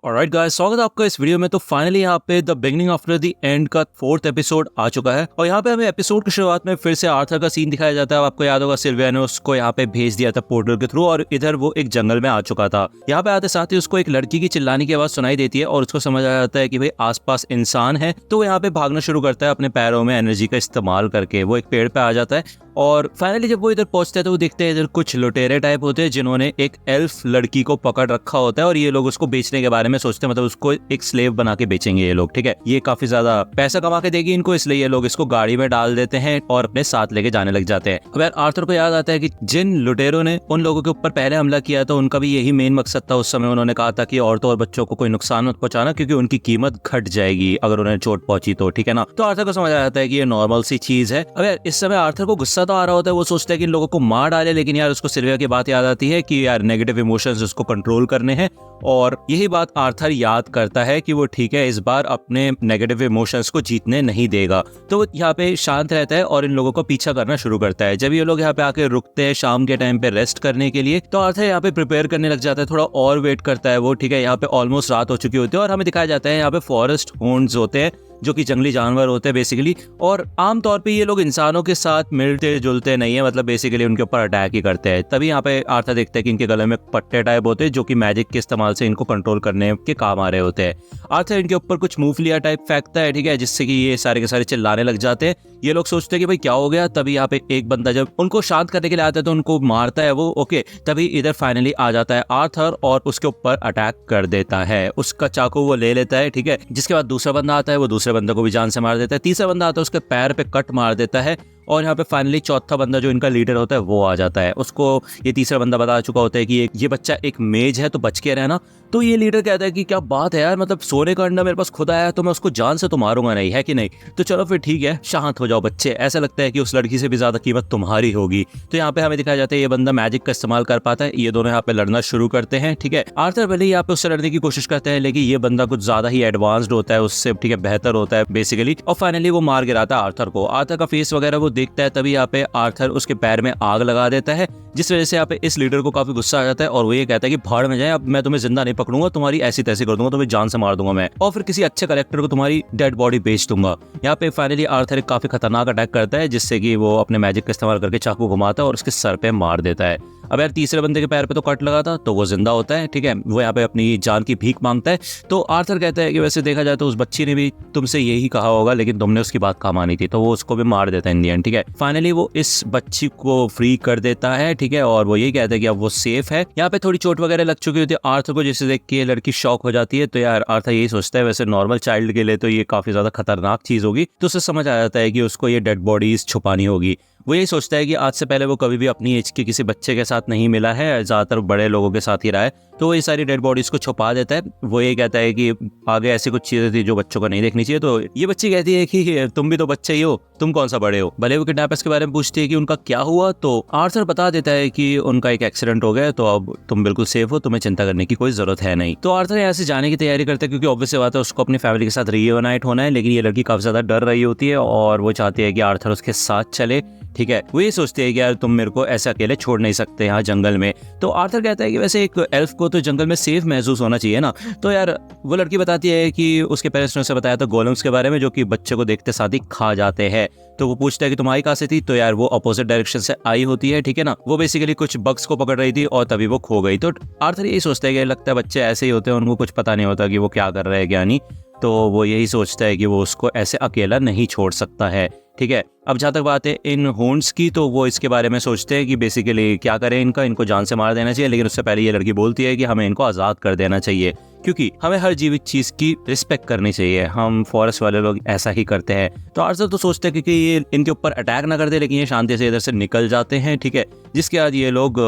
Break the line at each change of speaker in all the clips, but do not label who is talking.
Alright guys, स्वागत है आपका इस वीडियो में। तो फाइनली यहाँ पे the beginning after the end का 4th एपिसोड आ चुका है और यहाँ पे हमें एपिसोड की शुरुआत में फिर से आर्थर का सीन दिखाया जाता है। आपको याद होगा सिल्विया ने उसको यहाँ पे भेज दिया था पोर्टल के थ्रू और इधर वो एक जंगल में आ चुका था। यहाँ पे आते साथ ही उसको एक लड़की की चिल्लाने की आवाज सुनाई देती है और उसको समझ आ जाता है कि भाई आसपास इंसान है। तो वो यहाँ पे भागना शुरू करता है अपने पैरों में एनर्जी का इस्तेमाल करके। वो एक पेड़ पे आ जाता है और फाइनली जब वो इधर पहुंचता है तो वो देखते हैं इधर कुछ लुटेरे टाइप होते हैं जिन्होंने एक एल्फ लड़की को पकड़ रखा होता है और ये लोग उसको बेचने के बारे में सोचते हैं, मतलब उसको एक स्लेव बना के बेचेंगे ये लोग। ठीक है, ये काफी ज्यादा पैसा कमा के देगी इनको, इसलिए ये लोग इसको गाड़ी में डाल देते हैं और अपने साथ लेके जाने लग जाते हैं। अब यार आर्थर को याद आता है कि जिन लुटेरों ने उन लोगों के ऊपर पहले हमला किया था उनका भी यही मेन मकसद था। उस समय उन्होंने कहा था कि औरतों और बच्चों को कोई नुकसान मत पहुंचाना क्योंकि उनकी कीमत घट जाएगी अगर उन्हें चोट पहुंची तो। ठीक है ना, तो आर्थर को समझ आ जाता है कि ये नॉर्मल सी चीज है। अब यार इस समय आर्थर को गुस्सा तो आ रहा होता है, वो सोचता है कि इन लोगों को मार डाले, लेकिन यार उसको सिल्विया की बात याद आती है कि यार नेगेटिव इमोशंस उसको कंट्रोल करने हैं और यही बात आर्थर याद करता है कि वो ठीक है इस बार अपने नेगेटिव इमोशंस को जीतने नहीं देगा। तो वो यहाँ पे शांत रहता है और इन लोगों को पीछा करना शुरू करता है। जब ये लोग यहाँ पे आके रुकते हैं शाम के टाइम पे रेस्ट करने के लिए तो आर्थर यहाँ पे प्रिपेयर करने लग जाता है, थोड़ा और वेट करता है वो। ठीक है, यहाँ पे ऑलमोस्ट रात हो चुकी होती है और हमें दिखाया जाता है यहाँ पे फॉरेस्ट होंड्स होते हैं जो कि जंगली जानवर होते हैं बेसिकली। और आमतौर पे ये लोग इंसानों के साथ मिलते जुलते नहीं है, मतलब बेसिकली उनके ऊपर अटैक ही करते हैं। तभी यहाँ पे आर्थर देखते हैं कि इनके गले में पट्टे टाइप होते हैं जो कि मैजिक के इस्तेमाल से इनको कंट्रोल करने के काम आ रहे होते हैं। आर्थर इनके ऊपर कुछ मूंगफलियां टाइप फेंकता है, ठीक है, जिससे कि ये सारे के सारे चिल्लाने लग जाते हैं। ये लोग सोचते हैं कि भाई क्या हो गया। तभी यहाँ पे एक बंदा जब उनको शांत करने के लिए आता है तो उनको मारता है वो। ओके, तभी इधर फाइनली आ जाता है आर्थर और उसके ऊपर अटैक कर देता है। उसका चाकू वो ले लेता है, ठीक है। जिसके बाद दूसरा बंदा आता है, वो दूसरे बंदे को भी जान से मार देता है। तीसरा बंदा आता है, उसके पैर पे कट मार देता है और यहाँ पे फाइनली चौथा बंदा जो इनका लीडर होता है वो आ जाता है। उसको ये तीसरा बंदा बता चुका होता है कि ये बच्चा एक मेज है तो बच के रहना। तो ये लीडर कहता है कि क्या बात है यार, मतलब सोने का अंडा मेरे पास खुद आया तो मैं उसको जान से तो मारूंगा नहीं, है कि नहीं। तो चलो फिर ठीक है, शांत हो जाओ बच्चे, ऐसा लगता है कि उस लड़की से भी ज्यादा कीमत तुम्हारी होगी। तो यहाँ पे हमें दिखाया जाता है ये बंदा मैजिक का इस्तेमाल कर पाता है। ये दोनों यहाँ पे लड़ना शुरू करते हैं। ठीक है, आर्थर भले ही यहाँ पे उससे लड़ने की कोशिश करते हैं लेकिन ये बंदा कुछ ज्यादा ही एडवांस्ड होता है उससे, ठीक है, बेहतर होता है बेसिकली। और फाइनली वो मार गिराता है आर्थर को। आर्थर का फेस वगैरह वो देखता है, तभी यहाँ पे आर्थर उसके पैर में आग लगा देता है, जिस वजह से यहाँ पे इस लीडर को काफी गुस्सा आ जाता है और वो ये कहता है कि भाड़ में जाए, अब मैं तुम्हें जिंदा नहीं पकड़ूंगा, तुम्हारी ऐसी तैसी कर दूंगा, तुम्हें जान से मार दूंगा मैं और फिर किसी अच्छे कलेक्टर को तुम्हारी डेड बॉडी बेच दूंगा। यहाँ पे फाइनली आर्थर एक काफी खतरनाक अटैक करता है जिससे कि वो अपने मैजिक का इस्तेमाल करके चाकू घुमाता है और उसके सर पे मार देता है। अब यार तीसरे बंदे के पैर पे तो कट लगा था तो वो जिंदा होता है। ठीक है, वो यहाँ पे अपनी जान की भीख मांगता है। तो आर्थर कहता है कि वैसे देखा जाए तो उस बच्ची ने भी तुमसे यही कहा होगा लेकिन तुमने उसकी बात कहा मानी थी, तो वो उसको भी मार देता है इन दी एंड। ठीक है, फाइनली वो इस बच्ची को फ्री कर देता है। ठीक है, और वो यही कहता है कि अब वो सेफ है। यहाँ पे थोड़ी चोट वगैरह लग चुकी होती है आर्थर को, जिसे देख के लड़की शॉक हो जाती है। तो यार आर्थर यही सोचता है वैसे नॉर्मल चाइल्ड के लिए तो ये काफी ज्यादा खतरनाक चीज होगी, तो उसे समझ आ जाता है कि उसको ये डेड बॉडीज छुपानी होगी। वो यही सोचता है कि आज से पहले वो कभी भी अपनी एज के किसी बच्चे के साथ नहीं मिला है, ज्यादातर बड़े लोगों के साथ ही रहा है, तो वो ये सारी डेड बॉडीज को छुपा देता है। वो ये कहता है कि आगे ऐसी कुछ चीजें थी जो बच्चों को नहीं देखनी चाहिए। तो ये बच्ची कहती है कि तुम भी तो बच्चे ही हो, तुम कौन सा बड़े हो। भले वो किडनैपर्स के बारे में पूछती है कि उनका क्या हुआ, तो आर्थर बता देता है कि उनका एक एक्सीडेंट हो गया, तो अब तुम बिल्कुल सेफ हो, तुम्हें चिंता करने की कोई जरूरत है नहीं। तो आर्थर यहाँ से जाने की तैयारी करता है क्योंकि ऑब्वियस बात है उसको अपनी फैमिली के साथ रीयूनाइट होना है, लेकिन ये लड़की काफी ज्यादा डर रही होती है और वो चाहती है कि आर्थर उसके साथ चले। ठीक है, वो ये सोचते हैं कि यार तुम मेरे को ऐसे अकेले छोड़ नहीं सकते यहाँ जंगल में। तो आर्थर कहता है कि वैसे एक एल्फ को तो जंगल में सेफ महसूस होना चाहिए ना। तो यार वो लड़की बताती है कि उसके पेरेंट्स ने उसे बताया था गोलेम्स के बारे में जो कि बच्चे को देखते साथ ही खा जाते हैं। तो वो पूछता है कि तुम्हारी कहाँ से थी, तो यार वो अपोजिट डायरेक्शन से आई होती है। ठीक है ना, वो बेसिकली कुछ बग्स को पकड़ रही थी और तभी वो खो गई। तो आर्थर यही सोचता है कि लगता है बच्चे ऐसे ही होते हैं, उनको कुछ पता नहीं होता कि वो क्या कर रहे हैं क्या नहीं। तो वो यही सोचता है कि वो उसको ऐसे अकेला नहीं छोड़ सकता है। ठीक है, अब जहाँ तक बात है इन होंड्स की, तो वो इसके बारे में सोचते हैं कि बेसिकली क्या करें, इनको जान से मार देना चाहिए, लेकिन उससे पहले ये लड़की बोलती है कि हमें इनको आज़ाद कर देना चाहिए क्योंकि हमें हर जीवित चीज़ की रिस्पेक्ट करनी चाहिए। हम फॉरेस्ट वाले लोग ऐसा ही करते हैं। तो आर्थर तो सोचते हैं कि ये इनके ऊपर अटैक ना कर दे, लेकिन ये शांति से इधर से निकल जाते हैं। ठीक है, जिसके बाद ये लोग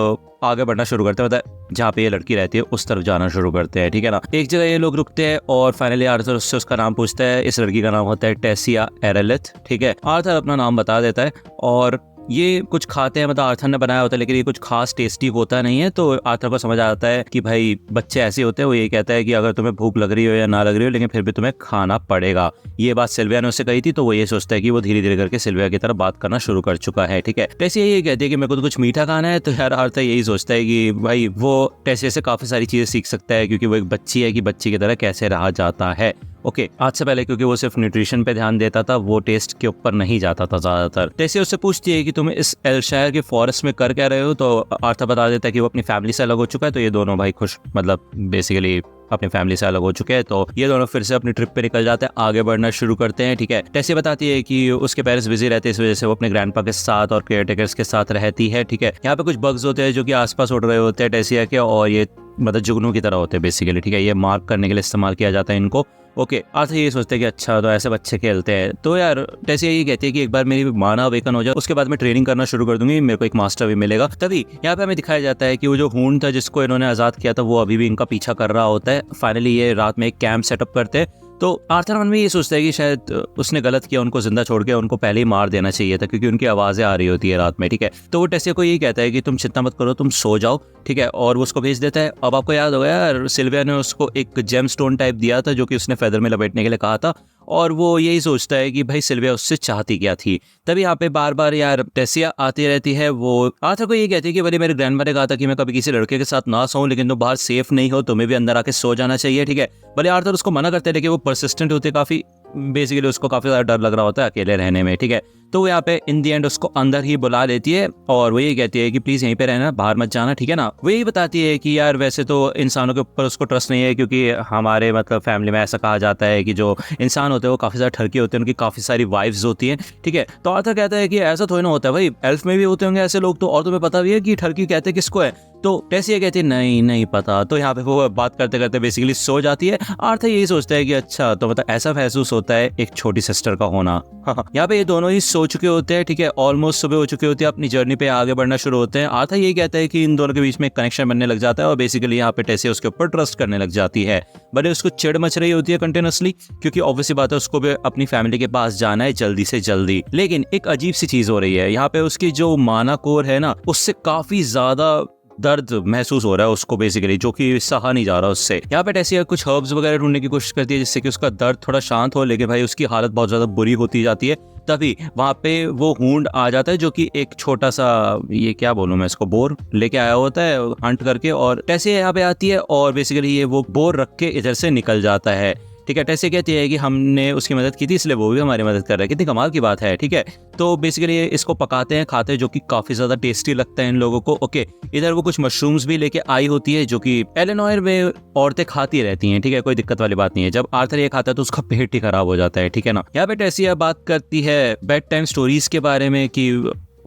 आगे बढ़ना शुरू करते हैं, मतलब जहाँ पे ये लड़की रहती है उस तरफ जाना शुरू करते हैं। ठीक है ना, एक जगह ये लोग रुकते हैं और फाइनली आर्थर उससे उसका नाम पूछता है। इस लड़की का नाम होता है टेसिया एरेलिथ। ठीक है, आर्थर अपना नाम बता देता है और ये कुछ खाते हैं, मतलब आर्थर ने बनाया होता है, लेकिन ये कुछ खास टेस्टी होता नहीं है। तो आर्थर को समझ आता है कि भाई बच्चे ऐसे होते हैं। वो ये कहता है कि अगर तुम्हें भूख लग रही हो या ना लग रही हो, लेकिन फिर भी तुम्हें खाना पड़ेगा। ये बात सिल्विया ने उससे कही थी, तो वो ये सोचता है कि वो धीरे धीरे करके सिल्विया की तरफ बात करना शुरू कर चुका है। ठीक है, टेसिया ये कहती है कि मेरे को तो कुछ मीठा खाना है। तो यार आर्थर यही सोचता है कि भाई वो टेसिया से काफी सारी चीजें सीख सकता है, क्योंकि वो एक बच्ची है कि बच्ची की तरह कैसे रहा जाता है। ओके, आज से पहले क्योंकि वो सिर्फ न्यूट्रिशन पे ध्यान देता था, वो टेस्ट के ऊपर नहीं जाता था ज्यादातर। टेसिया उससे पूछती है कि तुम इस एल्शायर के फॉरेस्ट में कर क्या रहे हो। तो आर्थर बता देता है कि वो अपनी फैमिली से अलग हो चुका है। तो ये दोनों भाई खुश, मतलब बेसिकली अपनी फैमिली से अलग हो चुके हैं। तो ये दोनों फिर से अपनी ट्रिप पे निकल जाते हैं, आगे बढ़ना शुरू करते हैं। ठीक है, टेसिया बताती है कि उसके पेरेंट्स बिजी रहते हैं, इस वजह से वो अपने ग्रैंडपा के साथ और केयरटेकर्स के साथ रहती है। ठीक है, यहाँ पे कुछ बग्स होते हैं जो कि आसपास उड़ रहे होते हैं टेसिया के, और ये मतलब जुगनू की तरह होते हैं बेसिकली। ठीक है, ये मार्क करने के लिए इस्तेमाल किया जाता है इनको। ओके, आर्थर ये सोचते हैं कि अच्छा तो ऐसे बच्चे खेलते हैं। तो यार टेसिया ये कहती है कि एक बार मेरी माना अवेकन हो जाए, उसके बाद मैं ट्रेनिंग करना शुरू कर दूंगी, मेरे को एक मास्टर भी मिलेगा। तभी यहाँ पे हमें दिखाया जाता है कि वो जो हून था जिसको इन्होंने आजाद किया था, वो अभी भी इनका पीछा कर रहा होता है। फाइनली ये रात में एक कैंप सेटअप करते हैं। तो आर्थर मन में ये सोचता है कि शायद उसने गलत किया, उनको जिंदा छोड़ के उनको पहले ही मार देना चाहिए था, क्योंकि उनकी आवाज़ें आ रही होती है रात में। ठीक है, तो वो टेसिया को यही कहता है कि तुम चिंता मत करो, तुम सो जाओ। ठीक है, और वो उसको भेज देता है। अब आपको याद होगा यार, सिल्विया ने उसको एक जेम स्टोन टाइप दिया था जो कि उसने फेदर में लपेटने के लिए कहा था, और वो यही सोचता है कि भाई सिल्विया उससे चाहती क्या थी। तभी यहाँ पे बार बार यार टेसिया आती रहती है। वो आर्थर को ये कहती है कि भले मेरे ग्रैंडमा ने कहा था कि मैं कभी किसी लड़के के साथ ना सोऊं, लेकिन तुम बाहर सेफ नहीं हो, तुम्हें भी अंदर आके सो जाना चाहिए। ठीक है, भले आर्थर उसको मना करते हैं, लेकिन वो परसिस्टेंट होते काफी, बेसिकली उसको काफी ज्यादा डर लग रहा होता है अकेले रहने में। ठीक है, तो वो यहाँ पे इन दी एंड उसको अंदर ही बुला लेती है, और वो ये कहती है कि प्लीज यहीं पे रहना, बाहर मत जाना। ठीक है ना, वो यही बताती है कि यार वैसे तो इंसानों के ऊपर उसको ट्रस्ट नहीं है, क्योंकि हमारे मतलब फैमिली में ऐसा कहा जाता है कि जो इंसान होते हैं वो काफी ज्यादा ठरकी होते हैं, उनकी काफी सारी वाइफ्स होती हैं। ठीक है, तो आर्थर कहता है कि ऐसा थोड़ी ना होता है भाई, एल्फ में भी होते होंगे ऐसे लोग, तो और तुम्हें पता भी है कि ठरकी कहते किसको है। तो टेसिया कहती है नहीं पता। तो यहाँ पे वो बात करते करते बेसिकली सो जाती है। आर्थर यही सोचता है कि अच्छा तो मतलब ऐसा महसूस होता है एक छोटी सिस्टर का होना। यहाँ पे ये दोनों ही सो चुके होते हैं। ठीक है, ऑलमोस्ट सुबह हो चुकी होती है, अपनी जर्नी पे आगे बढ़ना शुरू होते हैं। आर्थर यही कहता है कि इन दोनों के बीच में एक कनेक्शन बनने लग जाता है, और बेसिकली यहाँ पे टेसिया उसके ऊपर ट्रस्ट करने लग जाती है। भले उसको चिढ़ मच रही होती है कंटिन्यूसली, क्योंकि ऑब्वियसली बात है उसको भी अपनी फैमिली के पास जाना है जल्दी से जल्दी। लेकिन एक अजीब सी चीज हो रही है यहाँ पे, उसकी जो माना कोर है ना, उससे काफी ज्यादा दर्द महसूस हो रहा है उसको बेसिकली, जो कि सहा नहीं जा रहा उससे। यहाँ पे टेसिया कुछ हर्ब्स वगैरह ढूंढने की कोशिश करती है जिससे कि उसका दर्द थोड़ा शांत हो, लेकिन भाई उसकी हालत बहुत ज्यादा बुरी होती जाती है। तभी वहां पे वो हूंड आ जाता है, जो कि एक छोटा सा, ये क्या बोलूं मैं इसको, बोर लेके आया होता है हंट करके, और टेसिया यहाँ पे आती है और बेसिकली ये वो बोर रख के इधर से निकल जाता है। ठीक है, टेसिया कहती है कि हमने उसकी मदद की थी इसलिए वो भी हमारी मदद कर रहा है, कितनी कमाल की बात है। ठीक है, तो बेसिकली इसको पकाते हैं, खाते हैं, जो कि काफी ज्यादा टेस्टी लगता है इन लोगों को। ओके, इधर वो कुछ मशरूम्स भी लेके आई होती है, जो कि एलेनोयर में औरतें खाती रहती हैं। ठीक है, कोई दिक्कत वाली बात नहीं है। जब आर्थर ये खाता है तो उसका पेट ही खराब हो जाता है। ठीक है ना, यहाँ पे टेसिया बात करती है बेड टाइम स्टोरीज के बारे में, कि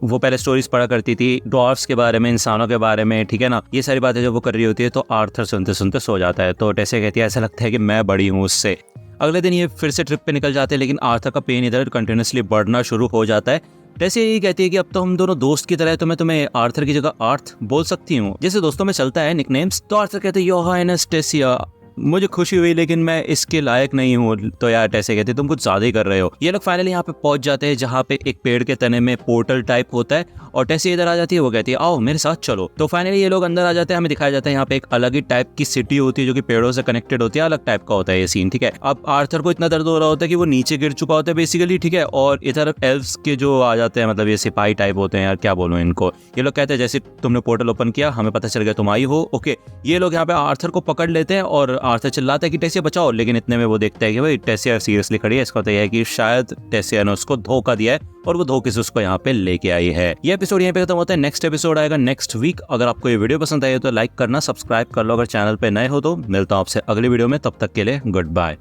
वो पहले स्टोरीज पढ़ा करती थी ड्वार्फ्स के बारे में, इंसानों के बारे में। ठीक है ना, ये सारी बातें जब वो कर रही होती है तो आर्थर सुनते सुनते सो जाता है। तो टेसिया कहती है ऐसा लगता है कि मैं बड़ी हूँ उससे। अगले दिन ये फिर से ट्रिप पे निकल जाते हैं, लेकिन आर्थर का पेन इधर कंटिन्यूसली बढ़ना शुरू हो जाता है। टेसिया यही कहती है कि अब तो हम दोनों दोस्त की तरह है, तो मैं तुम्हें आर्थर की जगह आर्थ बोल सकती हूँ, जैसे दोस्तों में चलता है निकनेम्स। तो आर्थर कहते हैं योर हाइनेस टेसिया, मुझे खुशी हुई लेकिन मैं इसके लायक नहीं हूँ। तो यार टेसिया कहते तुम कुछ ज्यादा ही कर रहे हो। ये लोग फाइनली यहाँ पे पहुंच जाते हैं जहाँ पे एक पेड़ के तने में पोर्टल टाइप होता है, और टेसिया इधर आ जाती है। वो कहती है आओ मेरे साथ चलो। तो फाइनली ये लोग अंदर आ जाते हैं। हमें दिखाया जाता है यहाँ पे एक अलग ही टाइप की सिटी होती है जो कि पेड़ों से कनेक्टेड होती है, अलग टाइप का होता है ये सीन। ठीक है, अब आर्थर को इतना दर्द हो रहा होता है कि वो नीचे गिर चुका होता है बेसिकली। ठीक है, और इधर एल्व्स के जो आ जाते हैं, मतलब ये सिपाही टाइप होते हैं, यार क्या बोलूं इनको। ये लोग कहते हैं जैसे तुमने पोर्टल ओपन किया हमें पता चल गया तुम आई हो। ओके, ये लोग यहाँ पे आर्थर को पकड़ लेते हैं और आर्थर चिल्लाता है कि टेसिया बचाओ, लेकिन इतने में वो देखता है कि भाई टेसिया सीरियसली खड़ी है। इसका मतलब है कि शायद टेसिया ने उसको धोखा दिया है और वो धोखे से उसको यहाँ पे लेके आई है। ये एपिसोड यहाँ पे खत्म होता है। नेक्स्ट एपिसोड आएगा नेक्स्ट वीक। अगर आपको ये वीडियो पसंद आई तो लाइक करना, सब्सक्राइब कर लो अगर चैनल पे नए हो तो। मिलता हूँ आपसे अगली वीडियो में, तब तक के लिए गुड बाय।